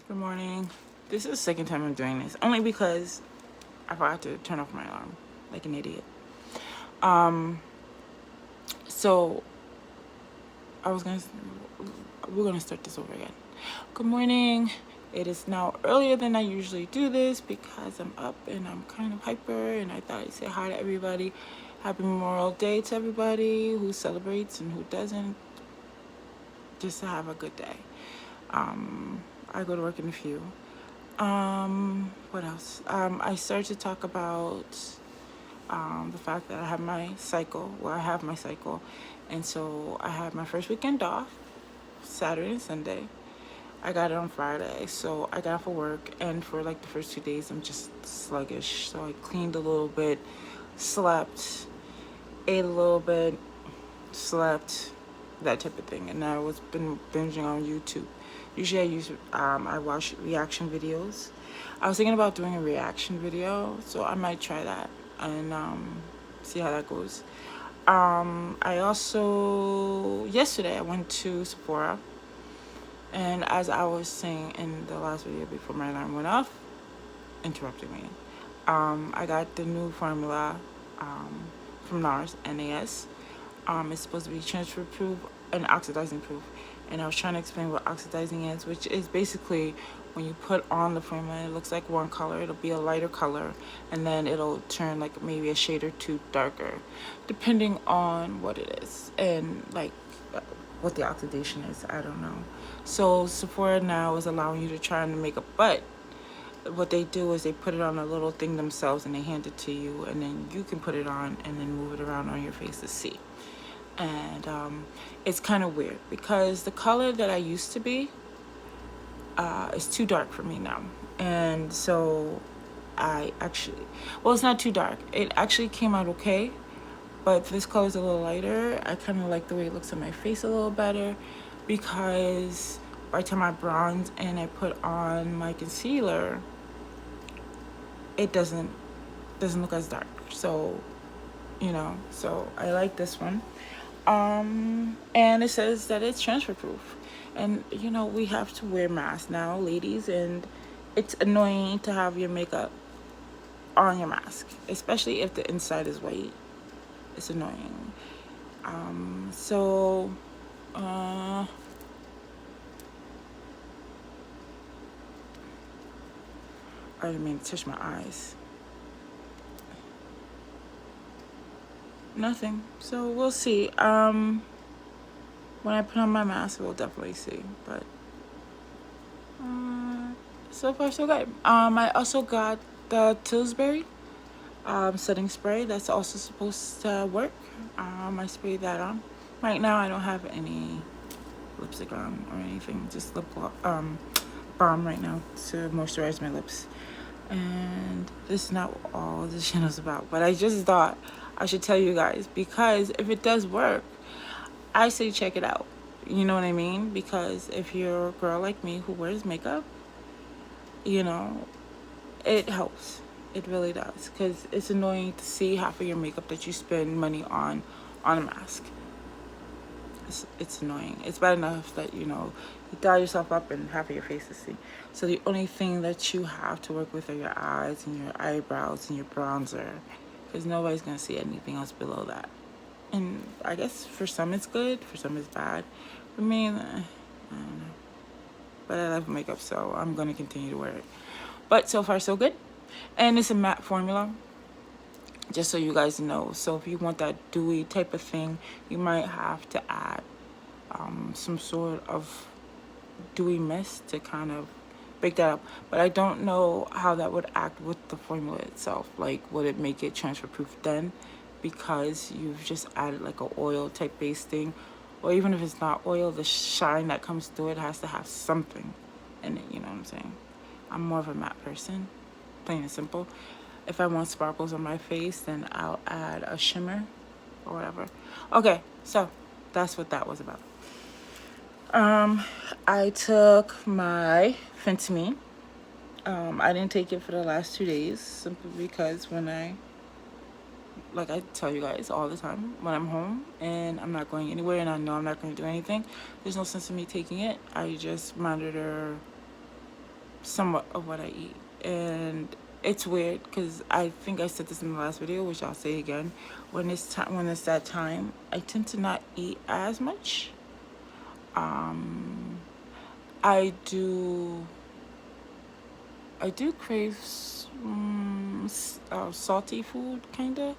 Good morning. This is the second time I'm doing this, only because I forgot to turn off my alarm like an idiot. So I was gonna, we're gonna start this over again. Good morning. It is now earlier than I usually do this because I'm up and I'm kind of hyper, and I thought I'd say hi to everybody. Happy Memorial Day to everybody who celebrates and who doesn't. Just to have a good day. I go to work in a few. What else? I started to talk about the fact that I have my cycle. Well, I have my cycle, and so I had my first weekend off, Saturday and Sunday. I got it on Friday, so I got off of work, and for like the first 2 days, I'm just sluggish. So I cleaned a little bit, slept, ate a little bit, slept, that type of thing. And I was been binging on YouTube. Usually I watch reaction videos. I was thinking about doing a reaction video, so I might try that and see how that goes. I also yesterday I went to Sephora, and as I was saying in the last video before my alarm went off, interrupting me, I got the new formula from NARS, NAS. It's supposed to be transfer proof and oxidizing proof. And I was trying to explain what oxidizing is, which is basically when you put on the formula, it looks like one color, it'll be a lighter color, and then it'll turn like maybe a shade or two darker, depending on what it is and like what the oxidation is. I don't know. So Sephora now is allowing you to try on the makeup, but what they do is they put it on a little thing themselves and they hand it to you, and then you can put it on and then move it around on your face to see. And it's kind of weird because the color that I used to be is too dark for me now. And so it's not too dark. It actually came out okay, but this color's a little lighter. I kind of like the way it looks on my face a little better, because by the time I bronze and I put on my concealer, it doesn't look as dark. So, so I like this one. And it says that it's transfer proof. And, we have to wear masks now, ladies, and it's annoying to have your makeup on your mask, especially if the inside is white. It's annoying. I didn't mean to touch my eyes. Nothing. So we'll see. When I put on my mask, we'll definitely see. But so far so good. I also got the Tillsbury setting spray. That's also supposed to work. I sprayed that on. Right now, I don't have any lipstick on or anything. Just lip balm right now to moisturize my lips. And this is not all this channel's about, but I just thought I should tell you guys, because if it does work, I say check it out. You know what I mean? Because if you're a girl like me who wears makeup, it helps. It really does. Because it's annoying to see half of your makeup that you spend money on a mask. It's annoying. It's bad enough that, you dye yourself up and half of your face is seen. So the only thing that you have to work with are your eyes and your eyebrows and your bronzer. Because nobody's going to see anything else below that. And I guess for some it's good, for some it's bad. For me, I don't know. But I love makeup, so I'm going to continue to wear it. But so far so good. And it's a matte formula, just so you guys know. So if you want that dewy type of thing, you might have to add some sort of dewy mist to kind of break that up. But I don't know how that would act with the formula itself. Like, would it make it transfer proof then? Because you've just added like an oil type base thing. Or even if it's not oil, the shine that comes through it has to have something in it. You know what I'm saying? I'm more of a matte person, plain and simple. If I want sparkles on my face, then I'll add a shimmer or whatever. Okay, so that's what that was about. I took my phentermine. I didn't take it for the last 2 days simply because like I tell you guys all the time, when I'm home and I'm not going anywhere and I know I'm not going to do anything, there's no sense in me taking it. I just monitor somewhat of what I eat. And it's weird because I think I said this in the last video, which I'll say again. When it's time, when it's that time, I tend to not eat as much. I do I do crave salty food, kinda,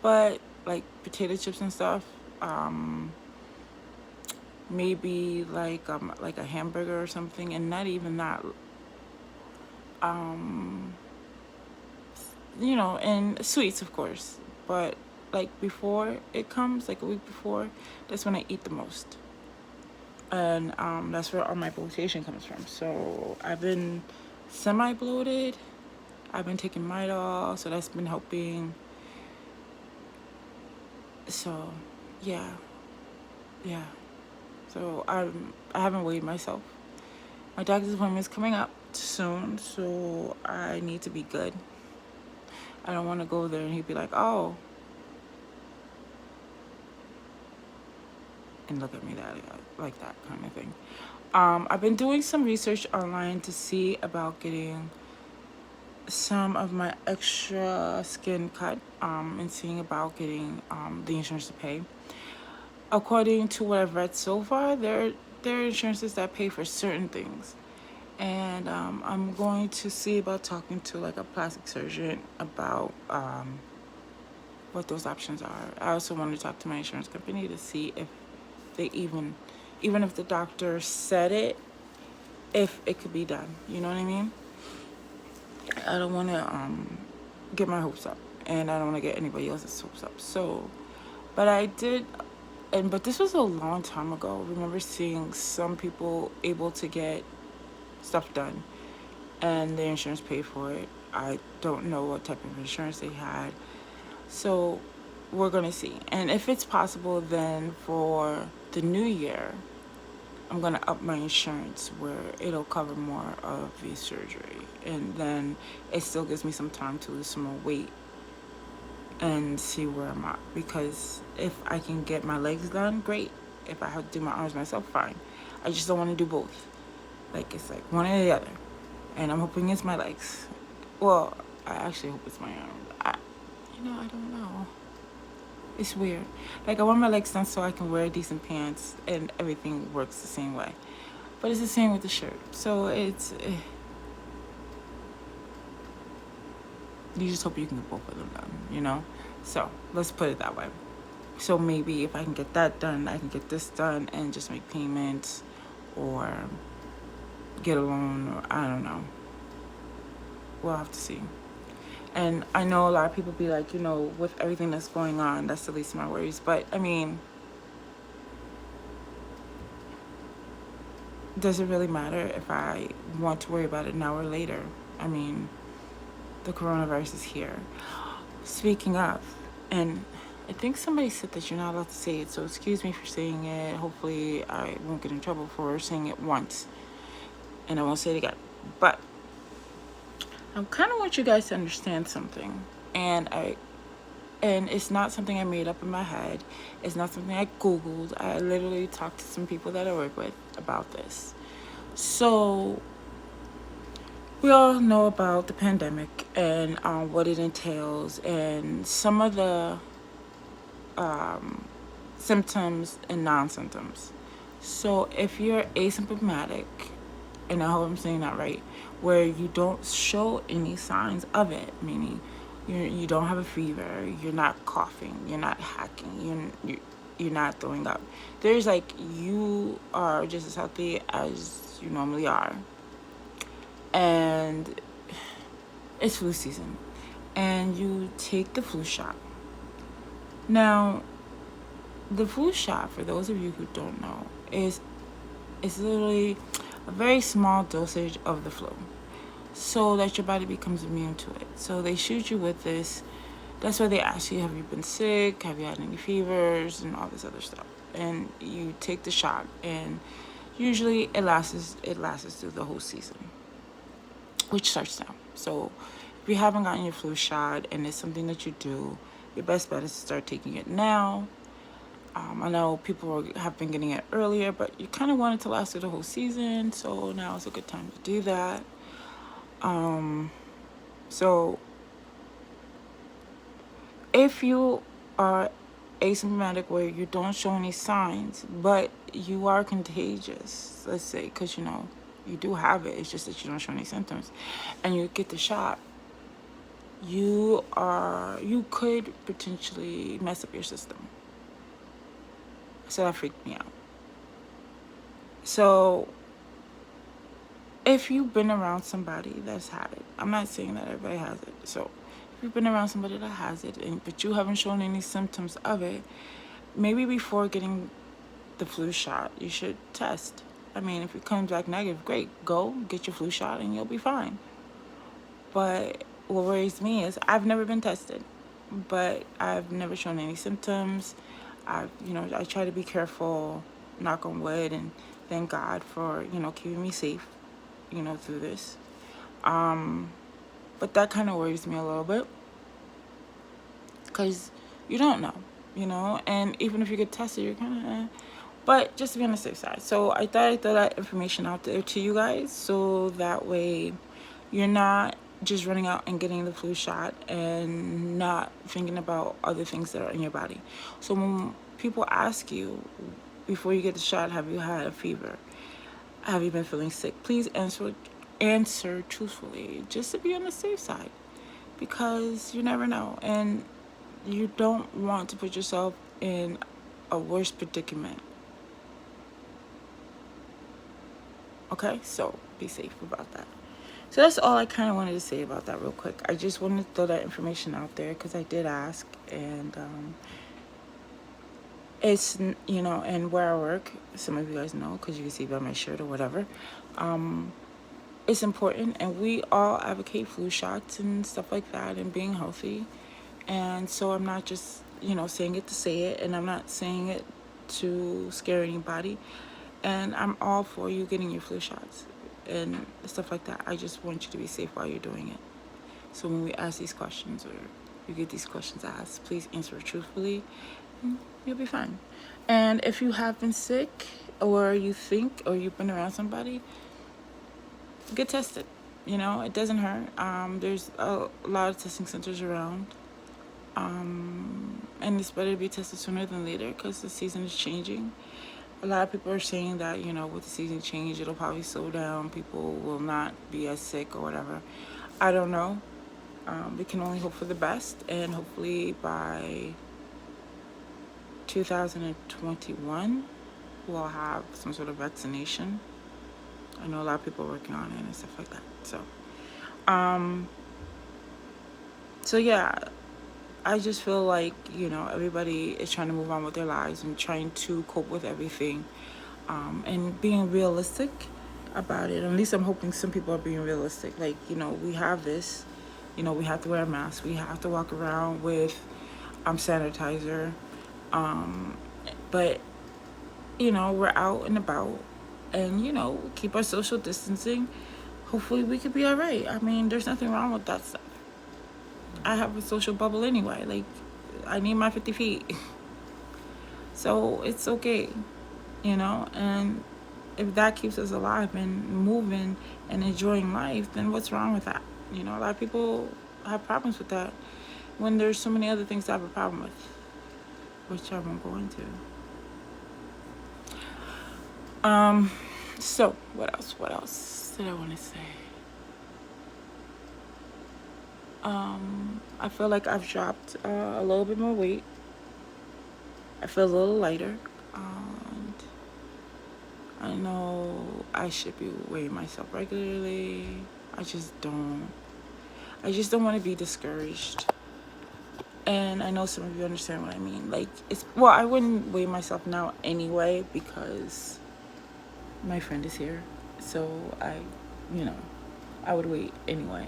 but like potato chips and stuff. Maybe like a hamburger or something, and not even that. And sweets, of course. But like before it comes, like a week before, that's when I eat the most, and that's where all my bloatation comes from. So I've been semi bloated. I've been taking Midol, so that's been helping. So, yeah, yeah. So I haven't weighed myself. My doctor's appointment is coming up soon, so I need to be good. I don't want to go there and he'd be like, "Oh," and look at me like that kind of thing. I've been doing some research online to see about getting some of my extra skin cut, and seeing about getting the insurance to pay. According to what I've read so far, there are insurances that pay for certain things, and I'm going to see about talking to like a plastic surgeon about what those options are. I also want to talk to my insurance company to see if they even if the doctor said it, if it could be done. You know what I mean? I don't want to get my hopes up, and I don't want to get anybody else's hopes up. So, but I did, but this was a long time ago. I remember seeing some people able to get stuff done, and the insurance paid for it. I don't know what type of insurance they had, so we're gonna see. And if it's possible, then for the new year, I'm gonna up my insurance where it'll cover more of the surgery, and then it still gives me some time to lose some more weight and see where I'm at. Because if I can get my legs done, great. If I have to do my arms myself, fine. I just don't want to do both. Like, it's like one or the other, and I'm hoping it's my legs. Well, I actually hope it's my arms. I don't know. It's weird. Like, I want my legs done so I can wear decent pants and everything works the same way. But it's the same with the shirt. So you just hope you can get both of them done. So let's put it that way. So maybe if I can get that done, I can get this done and just make payments, or get a loan, or I don't know. We'll have to see. And I know a lot of people be like, with everything that's going on, that's the least of my worries. But I mean, does it really matter if I want to worry about it now or later? I mean, the coronavirus is here. Speaking of, and I think somebody said that you're not allowed to say it, so excuse me for saying it. Hopefully I won't get in trouble for saying it once, and I won't say it again. But I kind of want you guys to understand something, and it's not something I made up in my head. It's not something I Googled. I literally talked to some people that I work with about this. So we all know about the pandemic and what it entails, and some of the symptoms and non-symptoms. So if you're asymptomatic, and I hope I'm saying that right, where you don't show any signs of it, meaning you don't have a fever, you're not coughing, you're not hacking, you're not throwing up. There's like, you are just as healthy as you normally are, and it's flu season, and you take the flu shot. Now, the flu shot, for those of you who don't know, is literally a very small dosage of the flu, so that your body becomes immune to it. So they shoot you with this. That's why they ask you, have you been sick? Have you had any fevers? And all this other stuff. And you take the shot, and usually it lasts through the whole season, which starts now. So if you haven't gotten your flu shot and it's something that you do, your best bet is to start taking it now. I know people have been getting it earlier, but you kind of want it to last through the whole season, so now is a good time to do that. So if you are asymptomatic where you don't show any signs, but you are contagious, let's say, because you do have it, it's just that you don't show any symptoms, and you get the shot, you could potentially mess up your system. So that freaked me out. So if you've been around somebody that's had it, I'm not saying that everybody has it. So if you've been around somebody that has it, but you haven't shown any symptoms of it, maybe before getting the flu shot, you should test. I mean, if it comes back negative, great. Go get your flu shot and you'll be fine. But what worries me is I've never been tested, but I've never shown any symptoms. I try to be careful, knock on wood, and thank God for, keeping me safe, through this. But that kind of worries me a little bit because you don't know, and even if you get tested, you're kind of, but just to be on the safe side. So I thought I'd throw that information out there to you guys so that way you're not just running out and getting the flu shot and not thinking about other things that are in your body. So when people ask you before you get the shot, have you had a fever? Have you been feeling sick? Please answer truthfully, just to be on the safe side, because you never know, and you don't want to put yourself in a worse predicament. Okay, so be safe about that. So that's all I kind of wanted to say about that real quick. I just wanted to throw that information out there because I did ask, and it's, and where I work, some of you guys know because you can see by my shirt or whatever, it's important, and we all advocate flu shots and stuff like that and being healthy. And so I'm not just, saying it to say it, and I'm not saying it to scare anybody. And I'm all for you getting your flu shots and stuff like that. I just want you to be safe while you're doing it. So when we ask these questions or you get these questions asked, please answer it truthfully and you'll be fine. And if you have been sick or you think or you've been around somebody, get tested. It doesn't hurt. There's a lot of testing centers around. And it's better to be tested sooner than later because the season is changing. A lot of people are saying that, with the season change, it'll probably slow down. People will not be as sick or whatever. I don't know. We can only hope for the best. And hopefully by 2021, we'll have some sort of vaccination. I know a lot of people are working on it and stuff like that. So yeah, I just feel like, everybody is trying to move on with their lives and trying to cope with everything, and being realistic about it. At least I'm hoping some people are being realistic. Like, we have this, we have to wear a mask. We have to walk around with sanitizer. But, we're out and about and, keep our social distancing. Hopefully we could be all right. I mean, there's nothing wrong with that stuff. I have a social bubble anyway. Like, I need my 50 feet. So it's okay, and if that keeps us alive and moving and enjoying life, then what's wrong with that? A lot of people have problems with that when there's so many other things to have a problem with, which I won't go into. So what else did I want to say? I feel like I've dropped a little bit more weight. I feel a little lighter. And I know I should be weighing myself regularly. I just don't want to be discouraged. And I know some of you understand what I mean. Like, I wouldn't weigh myself now anyway because my friend is here. So I would wait anyway.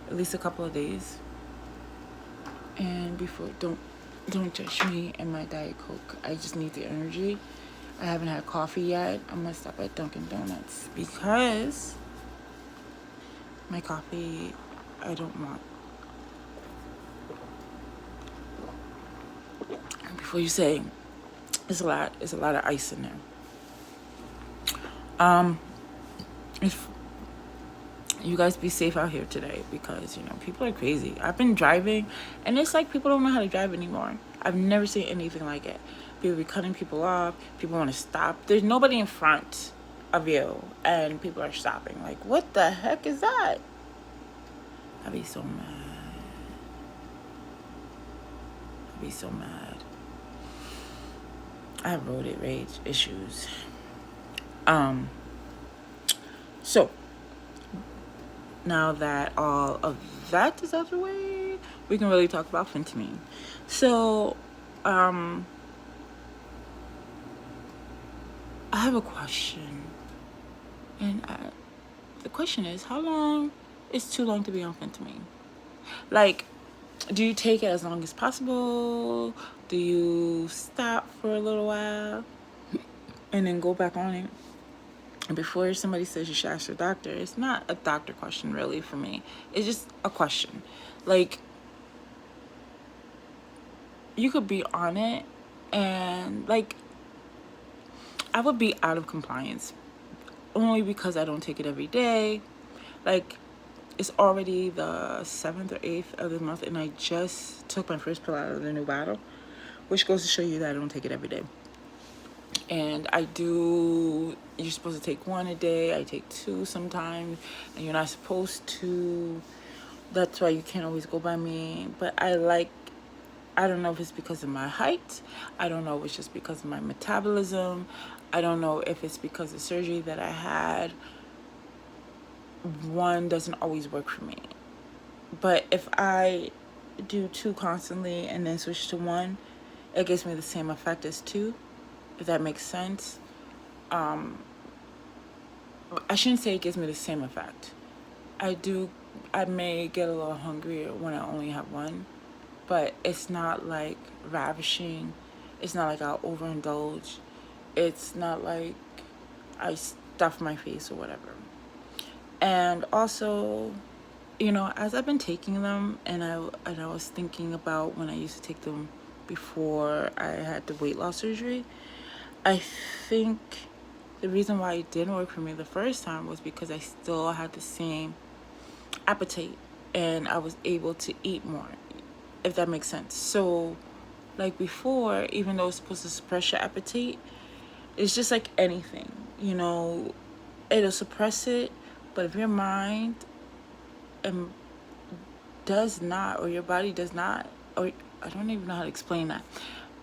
At least a couple of days. And before, don't judge me and my Diet Coke. I just need the energy. I haven't had coffee yet. I'm gonna stop at Dunkin' Donuts because my coffee I don't want. Before you say, It's a lot of ice in there. Um, if you guys be safe out here today, because people are crazy. I've been driving, and it's like people don't know how to drive anymore. I've never seen anything like it. People be cutting people off. People want to stop. There's nobody in front of you, and people are stopping. Like, what the heck is that? I'd be so mad. I'd be so mad. I have road rage issues. So now that all of that is out of the way, we can really talk about phentermine. So, I have a question, and the question is, how long is too long to be on phentermine? Like, do you take it as long as possible? Do you stop for a little while and then go back on it? And before somebody says you should ask your doctor, it's not a doctor question really for me. It's just a question. Like, you could be on it, and like, I would be out of compliance only because I don't take it every day. Like, it's already the 7th or 8th of the month, and I just took my first pill out of the new bottle, which goes to show you that I don't take it every day. And you're supposed to take one a day. I take two sometimes, and you're not supposed to. That's why you can't always go by me. But I don't know if it's because of my height. I don't know if it's just because of my metabolism. I don't know if it's because of surgery that I had. One doesn't always work for me. But if I do two constantly and then switch to one, it gives me the same effect as two, if that makes sense. I shouldn't say it gives me the same effect. I may get a little hungrier when I only have one, but it's not like ravishing. It's not like I'll overindulge. It's not like I stuff my face or whatever. And also, as I've been taking them, and I was thinking about when I used to take them before I had the weight loss surgery, I think the reason why it didn't work for me the first time was because I still had the same appetite, and I was able to eat more, if that makes sense. So, like before, even though it's supposed to suppress your appetite, it's just like anything, it'll suppress it. But if your mind does not, or your body does not, or I don't even know how to explain that,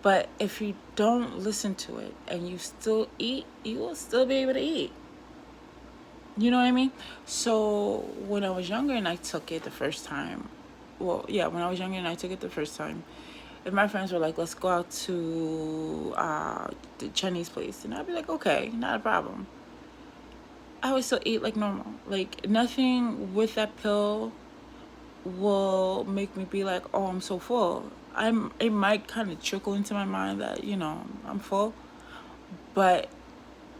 but if you don't listen to it and you still eat, you will still be able to eat. You know what I mean? So when I was younger and I took it the first time, when I was younger and I took it the first time, if my friends were like, let's go out to the Chinese place, and I'd be like, okay, not a problem. I would still eat like normal. Like, nothing with that pill will make me be like, oh, I'm so full. It might kind of trickle into my mind that, I'm full. But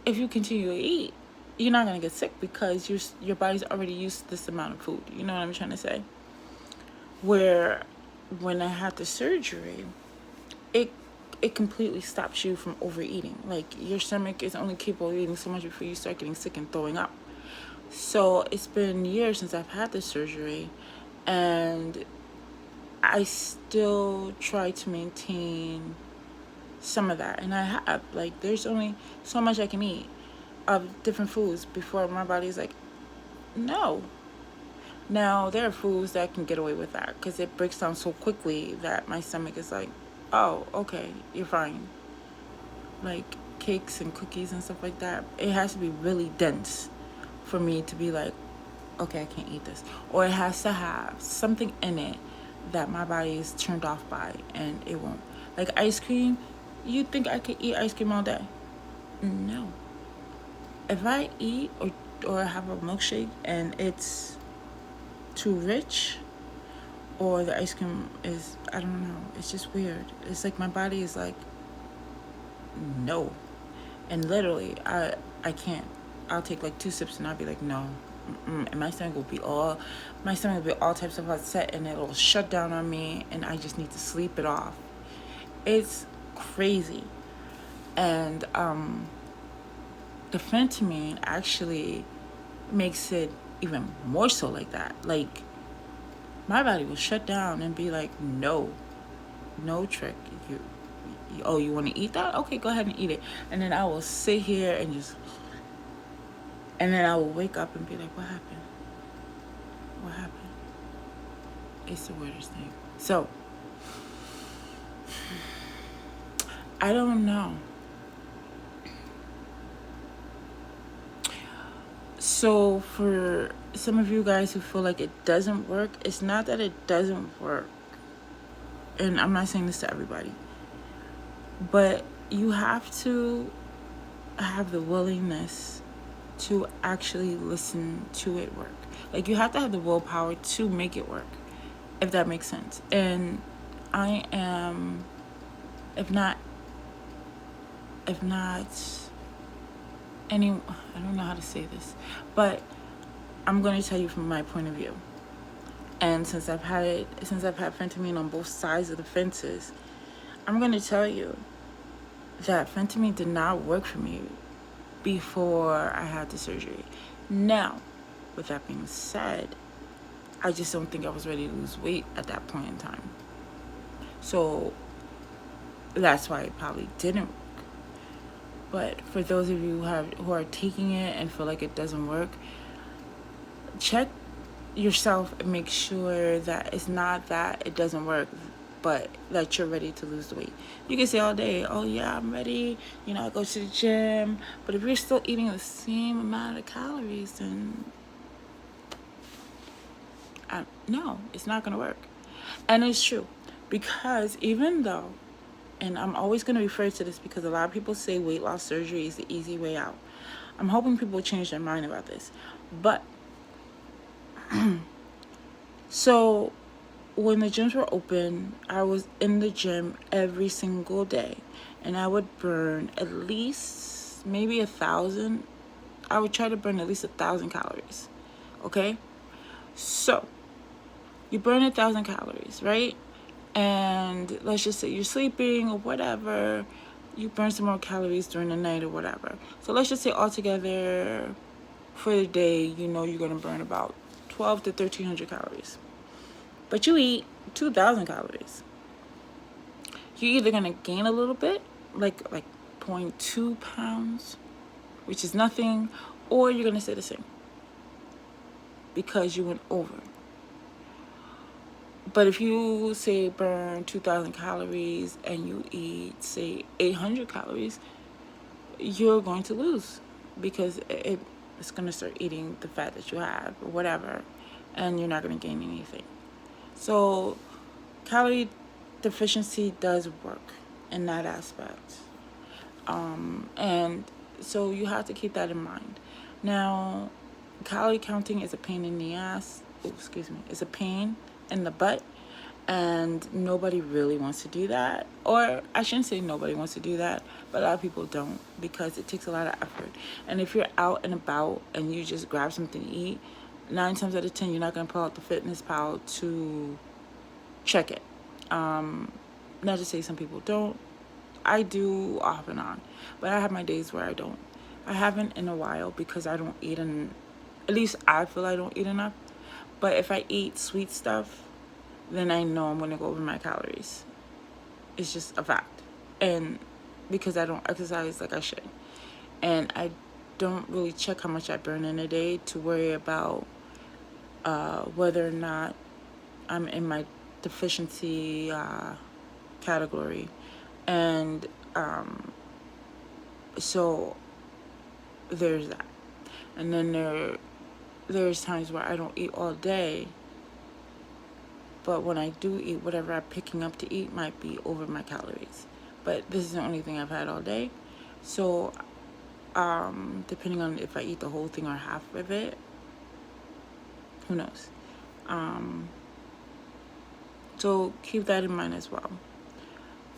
if you continue to eat, you're not going to get sick because your body's already used to this amount of food. You know what I'm trying to say? Where when I had the surgery, it completely stops you from overeating. Like, your stomach is only capable of eating so much before you start getting sick and throwing up. So it's been years since I've had the surgery, and I still try to maintain some of that. And I have, like, there's only so much I can eat of different foods before my body's like, no. Now, there are foods that can get away with that because it breaks down so quickly that my stomach is like, oh, okay, you're fine. Like cakes and cookies and stuff like that, it has to be really dense for me to be like, okay, I can't eat this. Or it has to have something in it that my body is turned off by, and it won't. Like ice cream, you think I could eat ice cream all day? No. If I eat or have a milkshake and it's too rich, or the ice cream is, I don't know, it's just weird. It's like my body is like, no. And literally, I can't. I'll take like 2 sips and I'll be like, no. And my stomach will be all types of upset, and it'll shut down on me, and I just need to sleep it off. It's crazy. And the phentermine actually makes it even more so like that. Like, my body will shut down and be like, no, no trick. Oh, you want to eat that? Okay, go ahead and eat it. And then I will sit here and just, and then I will wake up and be like, what happened? What happened? It's the weirdest thing. So, I don't know. So, for some of you guys who feel like it doesn't work, it's not that it doesn't work. And I'm not saying this to everybody, but you have to have the willingness to actually listen to it work. Like, you have to have the willpower to make it work, if that makes sense. And I am, if not any, I don't know how to say this, but I'm going to tell you from my point of view. And since I've had phentermine on both sides of the fences, I'm going to tell you that phentermine did not work for me before I had the surgery. Now, with that being said, I just don't think I was ready to lose weight at that point in time. So that's why it probably didn't work. But for those of you who are taking it and feel like it doesn't work, check yourself and make sure that it's not that it doesn't work, but that you're ready to lose the weight. You can say all day, oh yeah, I'm ready, I go to the gym. But if you're still eating the same amount of calories, then no, it's not going to work. And it's true, because even though, and I'm always going to refer to this because a lot of people say weight loss surgery is the easy way out. I'm hoping people change their mind about this. But so when the gyms were open, I was in the gym every single day, and I would burn at least maybe 1,000. I would try to burn at least 1,000 calories. Okay, so you burn 1,000 calories, right? And let's just say you're sleeping or whatever, you burn some more calories during the night or whatever. So let's just say altogether for the day, you're going to burn about 12 to 1,300 calories. But you eat 2,000 calories. You're either going to gain a little bit, like 0.2 pounds, which is nothing, or you're going to stay the same because you went over. But if you, say, burn 2,000 calories and you eat, say, 800 calories, you're going to lose because it's going to start eating the fat that you have or whatever, and you're not going to gain anything. So calorie deficiency does work in that aspect. And so you have to keep that in mind. Now, calorie counting is a pain in the ass. It's a pain in the butt, and nobody really wants to do that. Or I shouldn't say nobody wants to do that, but a lot of people don't, because it takes a lot of effort. And if you're out and about and you just grab something to eat, 9 times out of 10 you're not going to pull out the fitness pal to check it. Not to say some people don't. I do off and on, but I have my days where I don't. I haven't in a while because I don't eat, and at least I feel I don't eat enough. But if I eat sweet stuff, then I know I'm going to go over my calories. It's just a fact. And because I don't exercise like I should, and I don't really check how much I burn in a day to worry about whether or not I'm in my deficiency category. And so there's that. And then there's times where I don't eat all day, but when I do eat, whatever I'm picking up to eat might be over my calories. But this is the only thing I've had all day. So depending on if I eat the whole thing or half of it, who knows. So keep that in mind as well.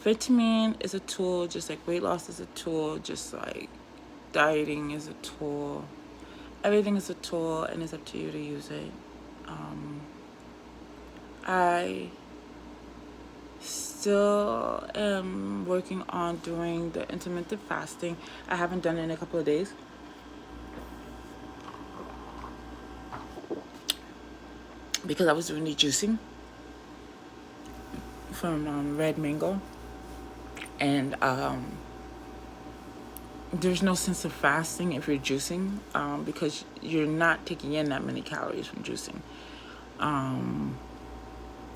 Phentermine is a tool, just like weight loss is a tool, just like dieting is a tool. Everything is a tool, and it's up to you to use it. I still am working on doing the intermittent fasting. I haven't done it in a couple of days. Because I was doing the juicing from red mango. And there's no sense of fasting if you're juicing, because you're not taking in that many calories from juicing.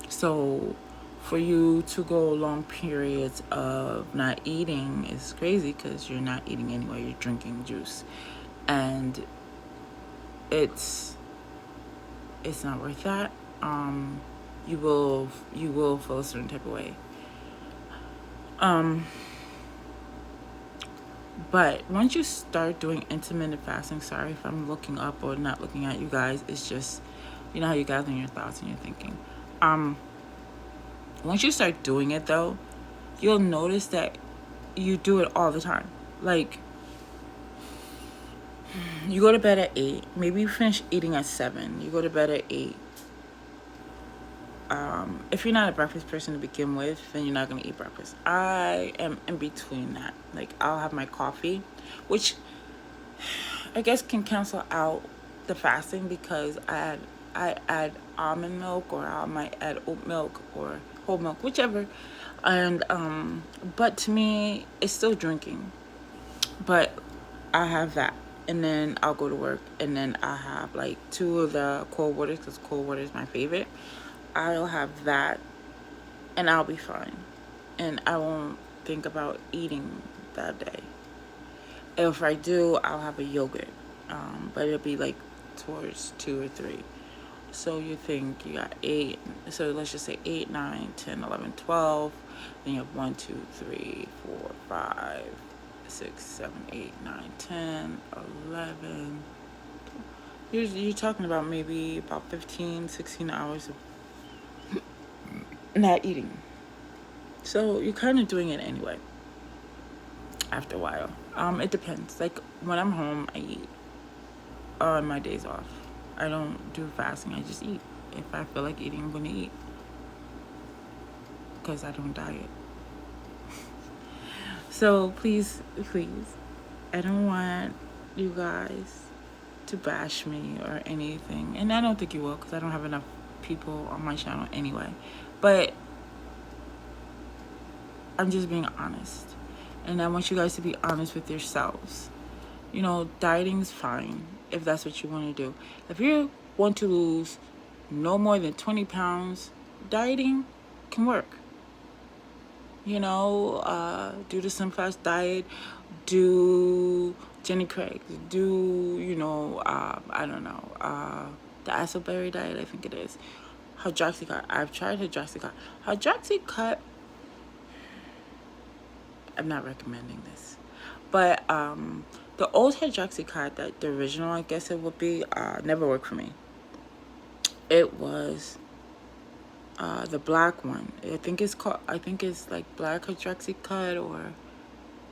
So for you to go long periods of not eating is crazy, because you're not eating anyway, you're drinking juice. And it's not worth that. You will feel a certain type of way. But once you start doing intermittent fasting, sorry if I'm looking up or not looking at you guys, it's just, you know how you gather your thoughts and you're thinking. Once you start doing it though, you'll notice that you do it all the time. Like, you go to bed at 8, maybe you finish eating at 7, you go to bed at 8. If you're not a breakfast person to begin with, then you're not going to eat breakfast. I am in between that. Like, I'll have my coffee, which I guess can cancel out the fasting, because I add almond milk, or I might add oat milk or whole milk, whichever. And but to me, it's still drinking. But I have that, and then I'll go to work, and then I have like 2 of the cold waters, because cold water is my favorite. I'll have that, and I'll be fine, and I won't think about eating that day. If I do, I'll have a yogurt, but it'll be like towards 2 or 3. So you think you got 8, so let's just say 8, 9, 10, 11, 12. Then you have 1, 2, 3, 4, 5, 6, 7, 8, 9, 10, 11. You're talking about maybe about 15, 16 hours of not eating. So you're kind of doing it anyway after a while. It depends. Like, when I'm home, I eat on my days off. I don't do fasting, I just eat. If I feel like eating, I'm going to eat, because I don't diet. So please, I don't want you guys to bash me or anything. And I don't think you will, because I don't have enough people on my channel anyway. But I'm just being honest. And I want you guys to be honest with yourselves. You know, dieting's fine if that's what you want to do. If you want to lose no more than 20 pounds, dieting can work. You know, do the Sunfast diet, do Jenny Craig, do, you know, I don't know, the Asselberry diet, I think it is. Hydroxycut. I've tried Hydroxycut. Hydroxycut, I'm not recommending this. But the old Hydroxycut, that the original, I guess it would be, never worked for me. It was the black one. I think it's like black Hydroxycut or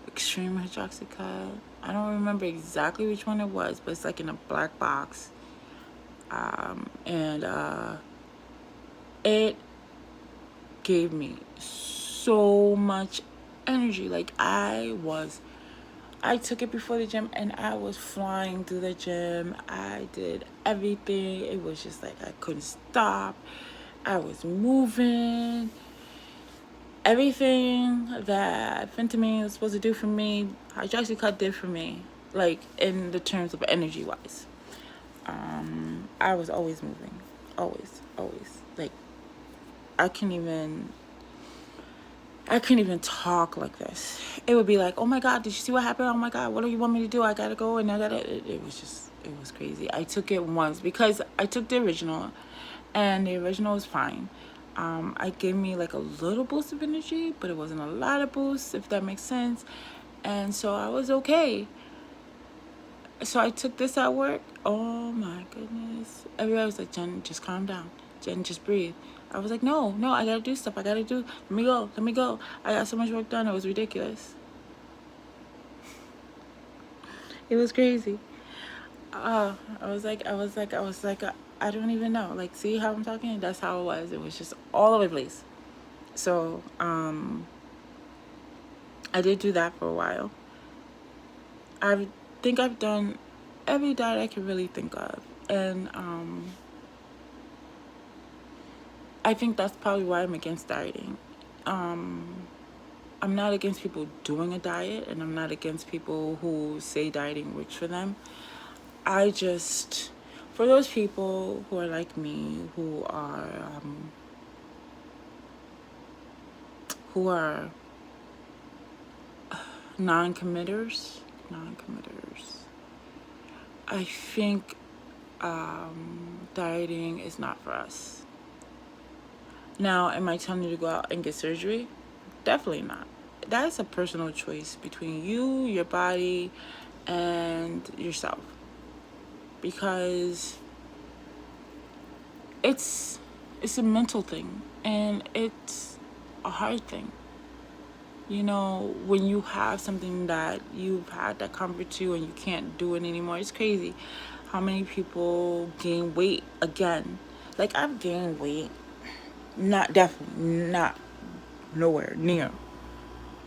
extreme Hydroxycut. I don't remember exactly which one it was, but it's like in a black box. And it gave me so much energy. Like, I took it before the gym, and I was flying through the gym. I did everything. It was just like I couldn't stop. I was moving. Everything that phentermine was supposed to do for me, Hydroxycut did for me. Like, in the terms of energy wise. I was always moving. Always. Like, I couldn't even talk like this. It would be like, oh my God, did you see what happened? Oh my God, what do you want me to do? I gotta go, and it was crazy. I took it once because I took the original, and the original was fine. It gave me like a little boost of energy, but it wasn't a lot of boost, if that makes sense. And so I was okay. So I took this at work. Oh my goodness. Everybody was like, Jen, just calm down. Jen, just breathe. I was like, no, I gotta do stuff. Let me go. I got so much work done. It was ridiculous. It was crazy. I was like, I don't even know. Like, see how I'm talking? That's how it was. It was just all over the place. So I did do that for a while. I think I've done every diet I can really think of. And I think that's probably why I'm against dieting. I'm not against people doing a diet, and I'm not against people who say dieting works for them. I just, for those people who are like me, who are non-committers, I think dieting is not for us. Now, am I telling you to go out and get surgery? Definitely not. That's a personal choice between you, your body, and yourself. Because it's a mental thing, and it's a hard thing. You know, when you have something that you've had that comforts you and you can't do it anymore, it's crazy how many people gain weight again. Like, I've gained weight, definitely not nowhere near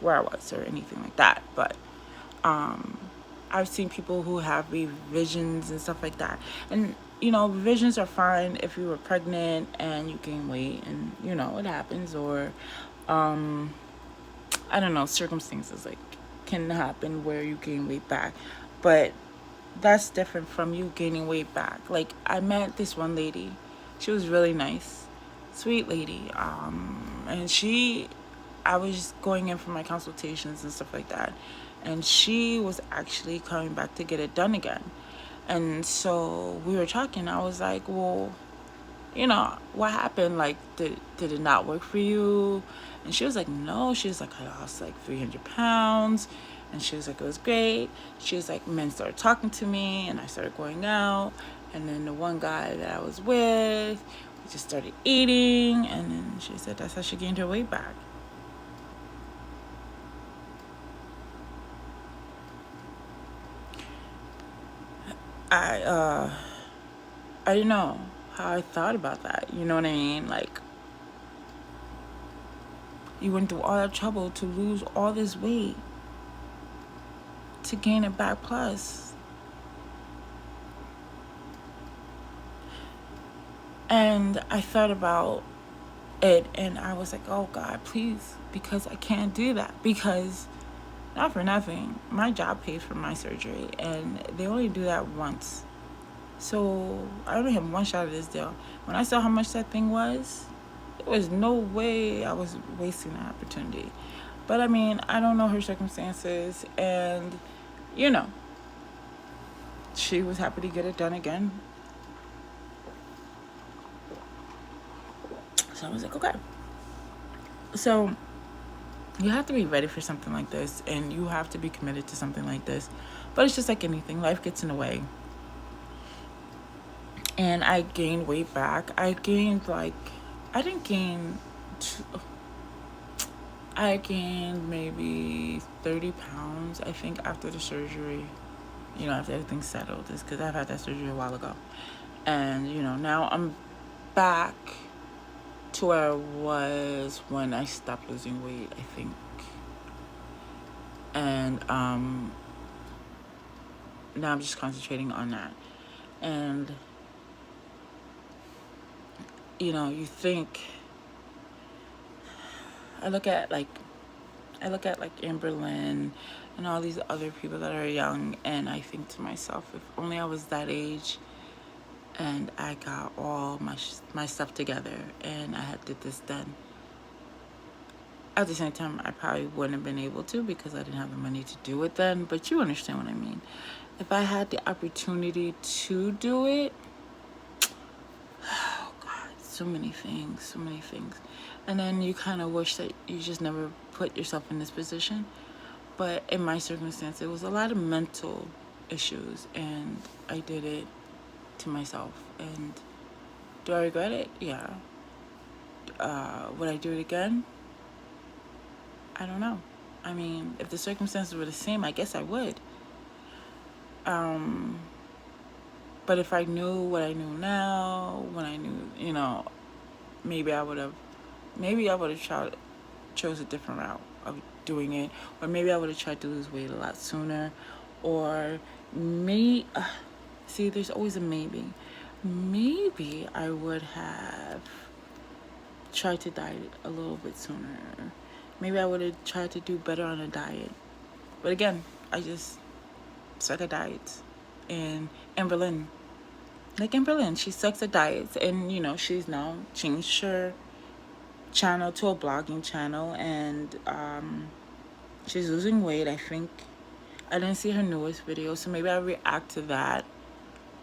where I was or anything like that, but I've seen people who have revisions and stuff like that. And, you know, revisions are fine if you were pregnant and you gain weight, and, you know, it happens. Or, I don't know, circumstances like can happen where you gain weight back. But that's different from you gaining weight back. Like, I met this one lady. She was really nice, sweet lady. And I was going in for my consultations and stuff like that. And she was actually coming back to get it done again. And so we were talking. I was like, well, you know, what happened? Like, did it not work for you? And she was like, no. She was like, I lost like 300 pounds. And she was like, it was great. She was like, men started talking to me and I started going out. And then the one guy that I was with, we just started eating. And then she said that's how she gained her weight back. I didn't know how I thought about that. You know what I mean? Like, you went through all that trouble to lose all this weight to gain it back plus. And I thought about it and I was like, oh God, please, because I can't do that. Because, not for nothing, my job pays for my surgery and they only do that once. So I only have one shot at this deal. When I saw how much that thing was, there was no way I was wasting that opportunity. But I mean, I don't know her circumstances, and you know, she was happy to get it done again. So I was like, okay. So you have to be ready for something like this, and you have to be committed to something like this. But it's just like anything, life gets in the way. And I gained weight back. I gained like, I didn't gain, I gained maybe 30 pounds, I think, after the surgery. You know, after everything's settled. It's because I've had that surgery a while ago. And, you know, now I'm back to where I was when I stopped losing weight, I think. And now I'm just concentrating on that. And, you know, you think, I look at like Amber Lynn and all these other people that are young, and I think to myself, if only I was that age and I got all my stuff together and I had did this done. At the same time, I probably wouldn't have been able to because I didn't have the money to do it then, but you understand what I mean. If I had the opportunity to do it, oh God, so many things. And then you kind of wish that you just never put yourself in this position. But in my circumstance, it was a lot of mental issues, and I did it to myself. And do I regret it? Yeah. Would I do it again? I don't know. I mean, if the circumstances were the same, I guess I would. But if I knew what I knew now, when I knew, you know, maybe I would have maybe I would have chose a different route of doing it, or maybe I would have tried to lose weight a lot sooner, or may see, there's always a maybe. Maybe I would have tried to diet a little bit sooner. Maybe I would have tried to do better on a diet. But again, I just suck at diets. And in Berlin, like in Berlin, she sucks at diets, and she's now changed her channel to a blogging channel, and she's losing weight. I think I didn't see her newest video, so maybe I'll react to that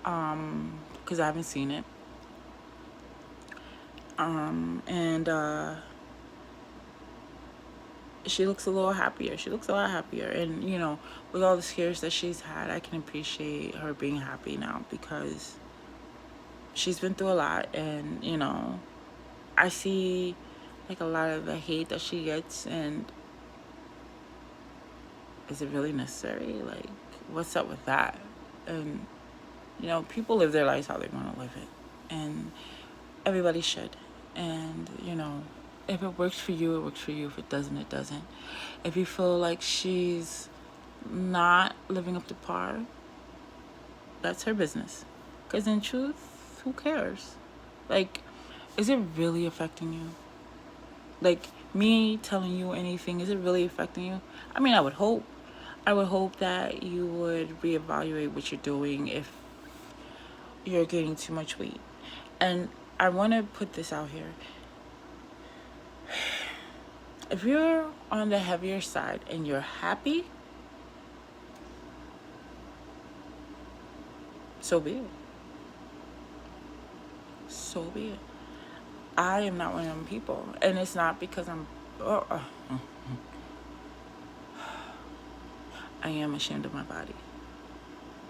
because I haven't seen it. And she looks a little happier. She looks a lot happier, and with all the scares that she's had, I can appreciate her being happy now because she's been through a lot. And I see like a lot of the hate that she gets, and is it really necessary? Like, what's up with that? And people live their lives how they want to live it, and everybody should. And if it works for you, it works for you. If it doesn't, it doesn't. If you feel like she's not living up to par, that's her business. Because in truth, who cares? Like, is it really affecting you? Like, me telling you anything, is it really affecting you? I mean, I would hope that you would reevaluate what you're doing if you're gaining too much weight. And I want to put this out here. If you're on the heavier side and you're happy, so be it. So be it. I am not one of them people. And it's not because I am ashamed of my body.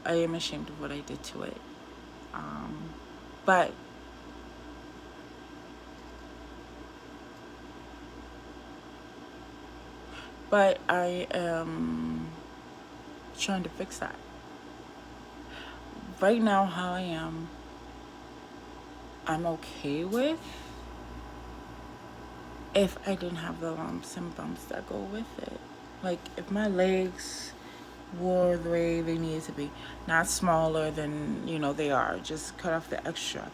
I am ashamed of what I did to it. But I am trying to fix that. Right now, how I am, I'm okay with if I didn't have the lumps and bumps that go with it. Like, if my legs were the way they needed to be, not smaller than they are, just cut off the extra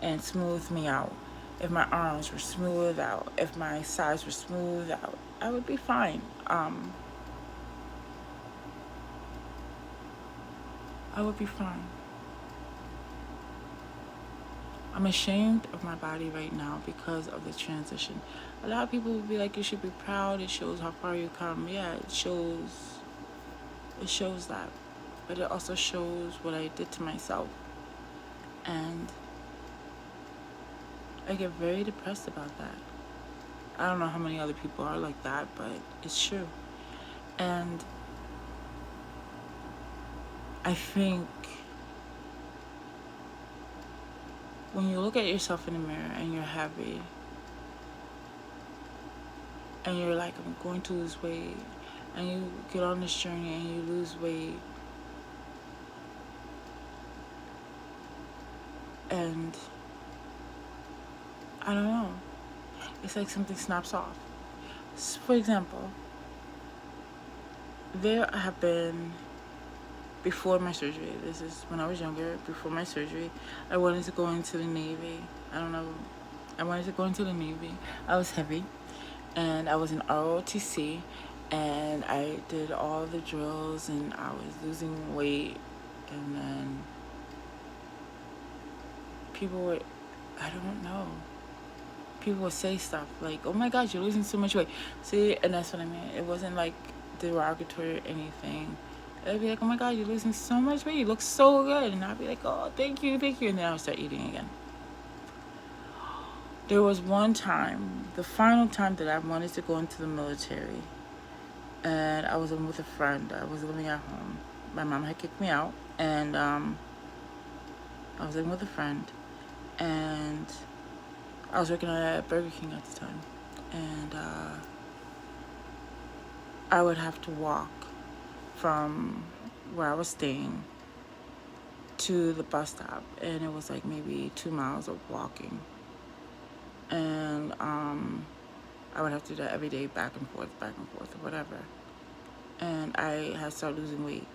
and smooth me out. If my arms were smooth out, if my sides were smooth out, I would be fine. I would be fine. I'm ashamed of my body right now because of the transition. A lot of people would be like, you should be proud. It shows how far you come. Yeah, it shows that. But it also shows what I did to myself. And I get very depressed about that. I don't know how many other people are like that, but it's true. And I think when you look at yourself in the mirror and you're happy and you're like, I'm going to lose weight, and you get on this journey and you lose weight, and I don't know, it's like something snaps off. For example, there have been, before my surgery, this is when I was younger, before my surgery, I wanted to go into the Navy. I wanted to go into the Navy. I was heavy, and I was in ROTC, and I did all the drills, and I was losing weight, and then people would say stuff like, oh my God, you're losing so much weight. See, and that's what I mean. It wasn't like derogatory or anything. They'd be like, oh my God, you're losing so much weight. You look so good. And I'd be like, oh, thank you. And then I would start eating again. There was one time, the final time that I wanted to go into the military. And I was with a friend. I was living at home. My mom had kicked me out. And I was living with a friend. And I was working at Burger King at the time. And I would have to walk from where I was staying to the bus stop, and it was like maybe 2 miles of walking. and I would have to do that every day, back and forth, or whatever. And I had started losing weight.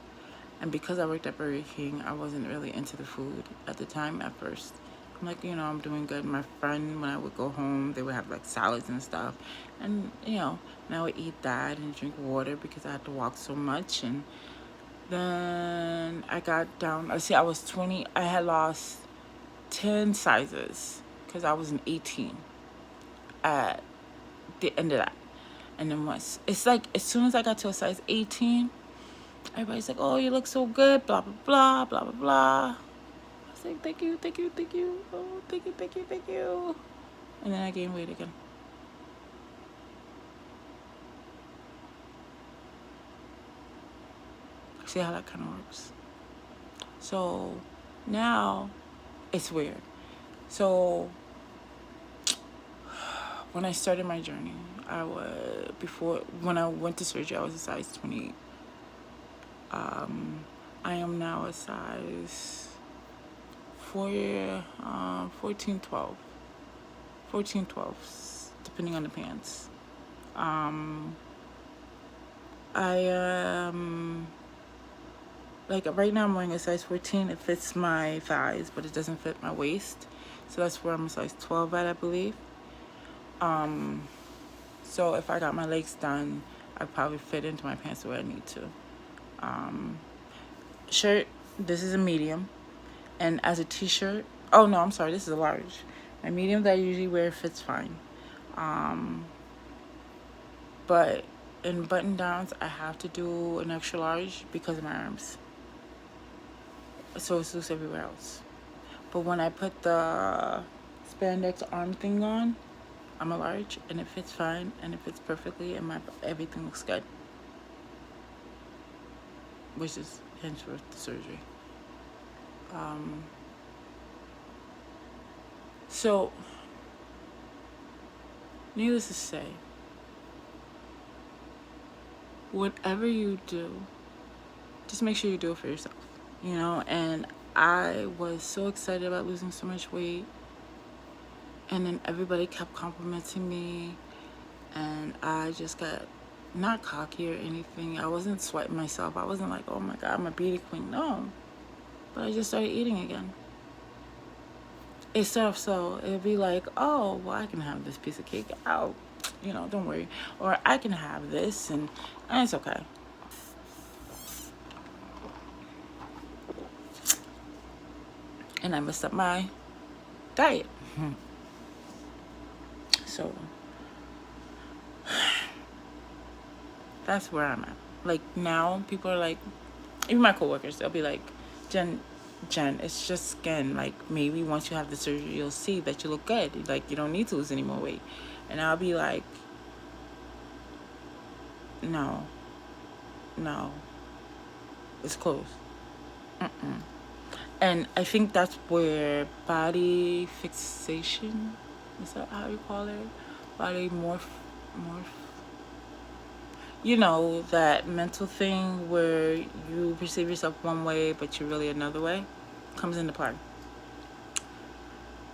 And because I worked at Burger King, I wasn't really into the food at the time at first. I'm like, I'm doing good. My friend, when I would go home, they would have like salads and stuff. And, and I would eat that and drink water because I had to walk so much. And then I got down, I was 20, I had lost 10 sizes because I was an 18 at the end of that. And then once, it's like, as soon as I got to a size 18, everybody's like, oh, you look so good, blah, blah, blah, blah, blah, blah. I was like, thank you, thank you, thank you. Oh, thank you, thank you, thank you. And then I gained weight again. See how that kind of works? So now it's weird. So when I started my journey, when I went to surgery, I was a size 28. I am now a size 14, 12. 14, 12, depending on the pants. I am, like right now I'm wearing a size 14. It fits my thighs, but it doesn't fit my waist. So that's where I'm a size 12 at, I believe. So if I got my legs done, I'd probably fit into my pants the way I need to. Shirt, this is a medium. And as a t-shirt, oh no, I'm sorry, this is a large. My medium that I usually wear fits fine. But in button downs, I have to do an extra large because of my arms. So it's loose everywhere else. But when I put the spandex arm thing on, I'm a large, and it fits fine, and it fits perfectly, and everything looks good. Which is hence for the surgery. So, needless to say, whatever you do, just make sure you do it for yourself, and I was so excited about losing so much weight, and then everybody kept complimenting me, and I just got not cocky or anything. I wasn't sweating myself. I wasn't like, oh my God, I'm a beauty queen. No, but I just started eating again. It started off slow. It'd be like, oh, well, I can have this piece of cake. Don't worry. Or I can have this, and it's okay. And I messed up my diet. So that's where I'm at. Like now, people are like, even my coworkers, they'll be like, Jen, it's just skin. Like maybe once you have the surgery, you'll see that you look good. Like you don't need to lose any more weight. And I'll be like, no, it's closed. And I think that's where body fixation, is that how you call it? Body morph. That mental thing where you perceive yourself one way, but you're really another way, comes into play.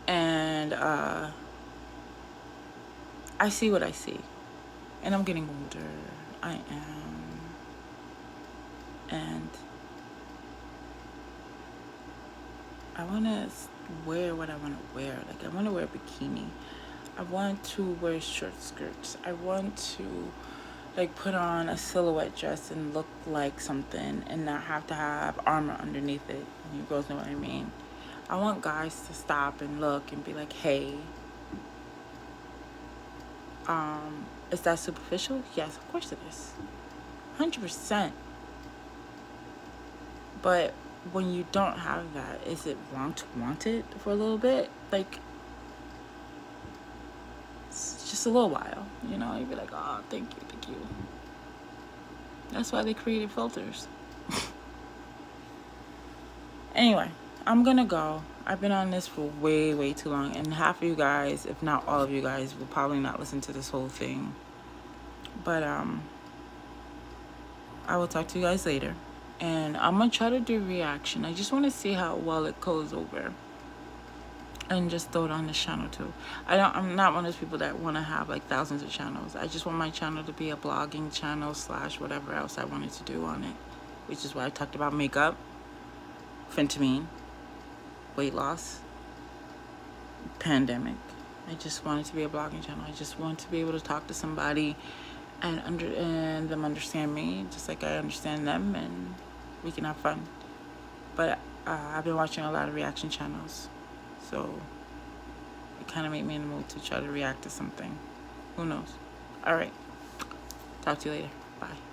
And I see what I see. And I'm getting older. I am. And I want to wear what I want to wear. Like, I want to wear a bikini. I want to wear short skirts. I want to, like, put on a silhouette dress and look like something and not have to have armor underneath it. You girls know what I mean. I want guys to stop and look and be like, hey, is that superficial? Yes, of course it is. 100%. But when you don't have that, is it wrong to want it for a little bit? Like, it's just a little while, you'd be like, oh, thank you. That's why they created filters. Anyway, I'm gonna go. I've been on this for way, way too long, and half of you guys, if not all of you guys, will probably not listen to this whole thing. But I will talk to you guys later, and I'm gonna try to do a reaction. I just want to see how well it goes over. and just throw it on this channel too. I'm not one of those people that want to have like thousands of channels. I just want my channel to be a blogging channel / whatever else I wanted to do on it, which is why I talked about makeup, phentermine, weight loss, pandemic. I just wanted to be a blogging channel. I just want to be able to talk to somebody and them understand me just like I understand them, and we can have fun. But I've been watching a lot of reaction channels, so it kind of made me in the mood to try to react to something. Who knows? All right. Talk to you later. Bye.